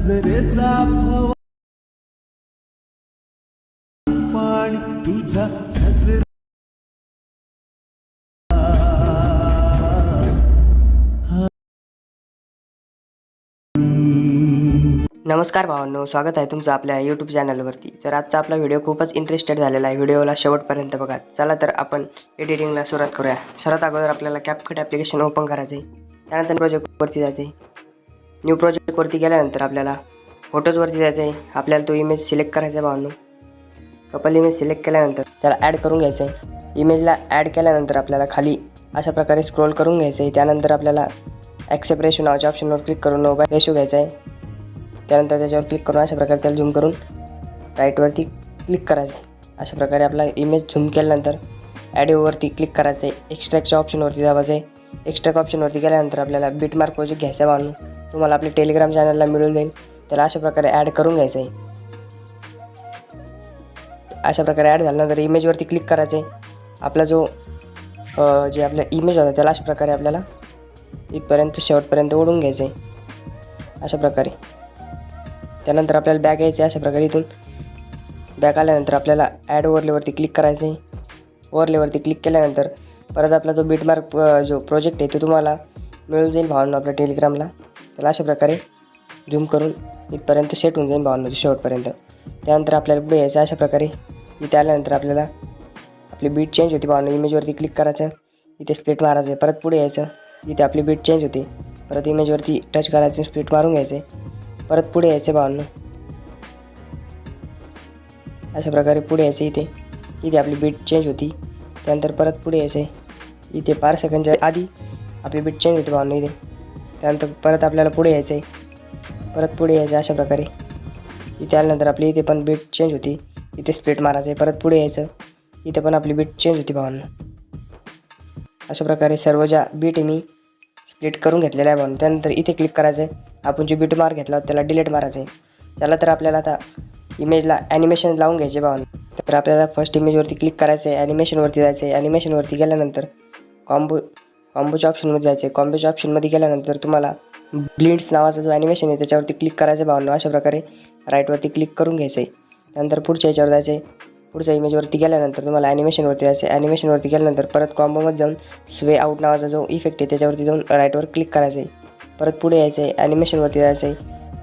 नजरेचा पाणी तुझ्या नजर नमस्कार भावांनो, स्वागत आहे तुमचं आपल्या यूट्यूब चॅनलवरती. तर आजचा आपला व्हिडिओ खूपच इंटरेस्टेड झालेला आहे. व्हिडिओला शेवटपर्यंत बघा. चला तर आपण एडिटिंगला सुरुवात करूया. सर्वात अगोदर आपल्याला CapCut ॲप्लिकेशन ओपन करायचं आहे. त्यानंतर प्रोजेक्टवरती जायचं आहे. न्यू प्रोजेक्टवरती गेल्यानंतर आपल्याला फोटोजवरती जायचं आहे. आपल्याला तो इमेज सिलेक्ट करायचा आहे भावांनो. कपल इमेज सिलेक्ट केल्यानंतर त्याला ॲड करून घ्यायचं आहे. इमेजला ॲड केल्यानंतर आपल्याला खाली अशा प्रकारे स्क्रोल करून घ्यायचं आहे. त्यानंतर आपल्याला ॲक्सेप्ट रेशो नावाच्या ऑप्शनवर क्लिक करून रेशो घ्यायचा आहे. त्यानंतर त्याच्यावर क्लिक करून अशा प्रकारे त्याला झूम करून राईटवरती क्लिक करायचं आहे. अशा प्रकारे आपला इमेज झूम केल्यानंतर ॲडिओवरती क्लिक करायचं आहे. एक्स्ट्रॅक्टच्या ऑप्शनवरती जायचं आहे. एक्स्ट्रॅक्ट ऑप्शनवरती गेल्यानंतर आपल्याला बिटमार्क प्रोजेक्ट घ्यायचा म्हणून तुम्हाला आपल्या टेलिग्राम चॅनलला मिळून जाईल. त्याला अशा प्रकारे ॲड करून घ्यायचं आहे. अशा प्रकारे ॲड झाल्यानंतर इमेजवरती क्लिक करायचं आहे. आपला जो जे आपला इमेज होता त्याला अशा प्रकारे आपल्याला इथपर्यंत शेवटपर्यंत ओढून घ्यायचं आहे अशा प्रकारे. त्यानंतर आपल्याला बॅक यायचं आहे. अशा प्रकारे इथून बॅक आल्यानंतर आपल्याला ॲड ओव्हरलेवरती क्लिक करायचं आहे. ओव्हरलेवरती क्लिक केल्यानंतर परत आपला जो बिटमार्क जो प्रोजेक्ट आहे तो तुम्हाला मिळून जाईल भावांनो आपल्या टेलिग्रामला. त्याला अशा प्रकारे झूम करून इथपर्यंत सेट होऊन जाईल भावांनो शेवटपर्यंत. त्यानंतर आपल्याला पुढे यायचं अशा प्रकारे. इथे आल्यानंतर आपल्याला आपली बीट चेंज होती भावांनो. इमेजवरती क्लिक करायचं, इथे स्प्लिट मारायचं आहे. परत पुढे यायचं, इथे आपली बीट चेंज होते. परत इमेजवरती टच करायचं, स्प्लिट मारून घ्यायचं आहे. परत पुढे यायचं भावांनो. अशा प्रकारे पुढे यायचं. इथे आपली बीट चेंज होती. त्यानंतर परत पुढे यायचं आहे. इथे 5 सेकंडच्या आधी आपली बीट चेंज होती भावांनो इथे. त्यानंतर परत आपल्याला पुढे यायचं आहे. परत पुढे यायचं अशा प्रकारे. इथे आल्यानंतर आपली इथे पण बीट चेंज होती. इथे स्प्लिट मारायचं आहे. परत पुढे यायचं, इथे पण आपली बीट चेंज होती भावांनो. अशा प्रकारे सर्व ज्या बीट मी स्प्लिट करून घेतलेल्या आहे भावांनो. त्यानंतर इथे क्लिक करायचं आहे. आपण जो बीट मार्क घेतला त्याला डिलीट मारायचं आहे. त्याला तर आपल्याला आता इमेजला ॲनिमेशन लावून घ्यायचे भावांनो. तर आपल्याला फर्स्ट इमेजवरती क्लिक करायचं आहे. ॲनिमेशनवरती जायचं आहे. ॲनिमेशनवरती गेल्यानंतर कॉम्बोच्या ऑप्शनमध्ये जायचं आहे. कॉम्बोच्या ऑप्शनमध्ये गेल्यानंतर तुम्हाला ब्लिंड्स नावाचा जो ॲनिमेशन आहे त्याच्यावरती क्लिक करायचं आहे भावांनो. अशा प्रकारे राईटवरती क्लिक करून घ्यायचं आहे. त्यानंतर पुढच्या याच्यावर जायचं आहे. पुढच्या इमेजवरती गेल्यानंतर तुम्हाला ॲनिमेशनवरती जायचं आहे. ॲनिमेशनवरती गेल्यानंतर परत कॉम्बोमध्ये जाऊन स्वे आउट नावाचा जो इफेक्ट आहे त्याच्यावरती जाऊन राईटवर क्लिक करायचं आहे. परत पुढे यायचं आहे. ॲनिमेशनवरती जायचं आहे.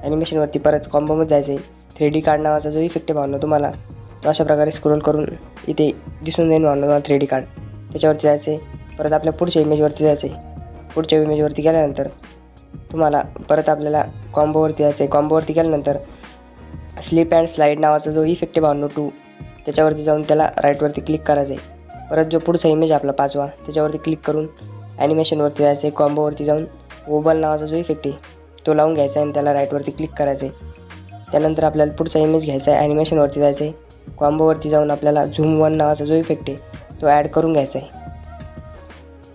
ॲनिमेशनवरती परत कॉम्बोमध्ये जायचं आहे. 3D कार्ड नावाचा जो इफेक्ट आहे भावांनो तुम्हाला तो अशा प्रकारे स्क्रोल करून इथे दिसून जाईल भावांनो तुम्हाला 3D कार्ड. त्याच्यावरती जायचं आहे. परत आपल्या पुढच्या इमेजवरती जायचं आहे. पुढच्या इमेजवरती गेल्यानंतर तुम्हाला परत आपल्याला कॉम्बोवरती जायचं आहे. कॉम्बोवरती गेल्यानंतर स्लिप अँड स्लाईड नावाचा जो इफेक्ट आहे भावांनो 2 त्याच्यावरती जाऊन त्याला राईटवरती क्लिक करायचं आहे. परत जो पुढचा इमेज आपला 5वा त्याच्यावरती क्लिक करून ॲनिमेशनवरती जायचं आहे. कॉम्बोवरती जाऊन ओबल नावाचा जो इफेक्ट आहे तो लावून घ्यायचा आहे आणि त्याला राईटवरती क्लिक करायचं आहे. त्यानंतर आपल्याला पुढचा इमेज घ्यायचा आहे. ॲनिमेशनवरती जायचं आहे. कॉम्बोवरती जाऊन आपल्याला झूम 1 नावाचा जो इफेक्ट आहे तो ॲड करून घ्यायचा आहे.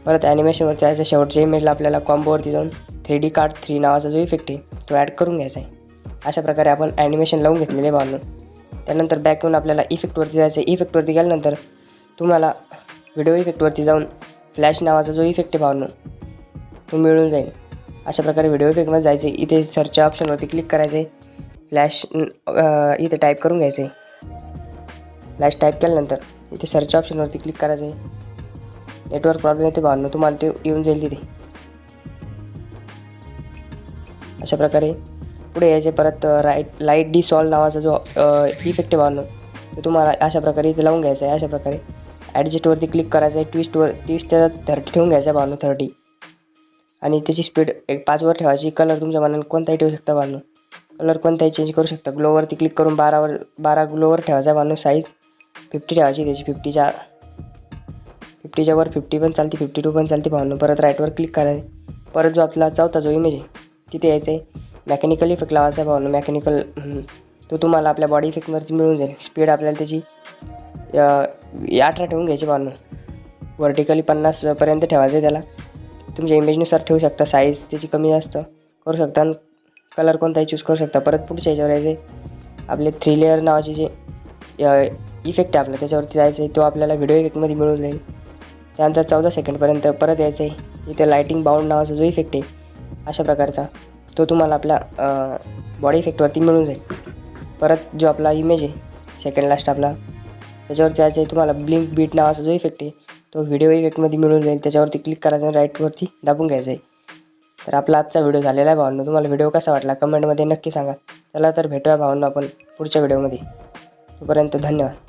परत ॲनिमेशनवरती जायचं आहे. शेवटच्या इमेजला आपल्याला कॉम्बोवरती जाऊन 3D कार्ड 3 नावाचा जो इफेक्ट आहे तो ॲड करून घ्यायचा आहे. अशा प्रकारे आपण ॲनिमेशन लावून घेतलेले भावांनो. त्यानंतर बॅक येऊन आपल्याला इफेक्टवरती जायचं आहे. इफेक्टवरती गेल्यानंतर तुम्हाला व्हिडिओ इफेक्टवरती जाऊन फ्लॅश नावाचा जो इफेक्ट आहे भावांनो तो मिळून जाईल. अशा प्रकारे व्हिडिओ इफेक्टमध्ये जायचं आहे. इथे सर्चच्या ऑप्शनवरती क्लिक करायचं आहे. फ्लॅश इथे टाईप करून घ्यायचं आहे. फ्लॅश टाईप केल्यानंतर इथे सर्चच्या ऑप्शनवरती क्लिक करायचं आहे. नेटवर्क प्रॉब्लेम येते भावांनो तुम्हाला ते येऊन जाईल तिथे. अशा प्रकारे पुढे यायचे. परत लाईट डिसॉल्व नावाचा जो इफेक्ट आहे भावांनो तो तुम्हाला अशा प्रकारे इथे लावून घ्यायचा आहे. अशा प्रकारे ॲडजस्टवरती क्लिक करायचं आहे. ट्विस्ट त्याचा 30 ठेवून घ्यायचा आहे भावांनो 30. आणि त्याची स्पीड 5वर ठेवायची. कलर तुमच्या मनाने कोणताही ठेवू शकता भावांनो. कलर कोणताही चेंज करू शकता. ग्लोवरती क्लिक करून 12 ग्लोवर ठेवायचा आहे भावांनो. साईज 50 ठेवायची त्याची. 50च्या वर 50 पण चालते, 52 पण चालते भावांनो. परत राईटवर क्लिक करायचं. परत जो आपला चौथा जो इमेज आहे तिथे यायचं आहे. मेकॅनिकल इफेक्ट लावायचा आहे भावांनो. मेकॅनिकल तो तुम्हाला आपल्या बॉडी इफेक्टवरती मिळून जाईल. स्पीड आपल्याला त्याची 18 ठेवून घ्यायची भावांनो. व्हर्टिकली 50पर्यंत ठेवायचं आहे त्याला. तुमच्या इमेजनुसार ठेवू शकता. साईज त्याची कमी जास्त करू शकता आणि कलर कोणताही चूज करू शकता. परत पुढच्या याच्यावर यायचे आपले 3 लेअर नावाचे जे इफेक्ट आहे आपला त्याच्यावरती जायचं आहे. तो आपल्याला व्हिडिओ इफेक्टमध्ये मिळून जाईल. त्यानंतर 14 सेकंडपर्यंत परत यायचं आहे. इथे लाईटिंग बाउंड नावाचा जो इफेक्ट आहे अशा प्रकारचा तो तुम्हाला आपला बॉडी इफेक्टवरती मिळून जाईल. परत जो आपला इमेज आहे सेकंड लास्ट आपला, त्याच्यावर जायचं आहे तुम्हाला. ब्लिंक बीट नावाचा जो इफेक्ट आहे तो व्हिडिओ इफेक्टमध्ये मिळून जाईल. त्याच्यावरती क्लिक करायचं आणि राईटवरती दाबून घ्यायचं आहे. तर आपला आजचा व्हिडिओ झालेला आहे भावांनो. तुम्हाला व्हिडिओ कसा वाटला कमेंटमध्ये नक्की सांगा. चला तर भेटूया भावांनो आपण पुढच्या व्हिडिओमध्ये. तोपर्यंत धन्यवाद.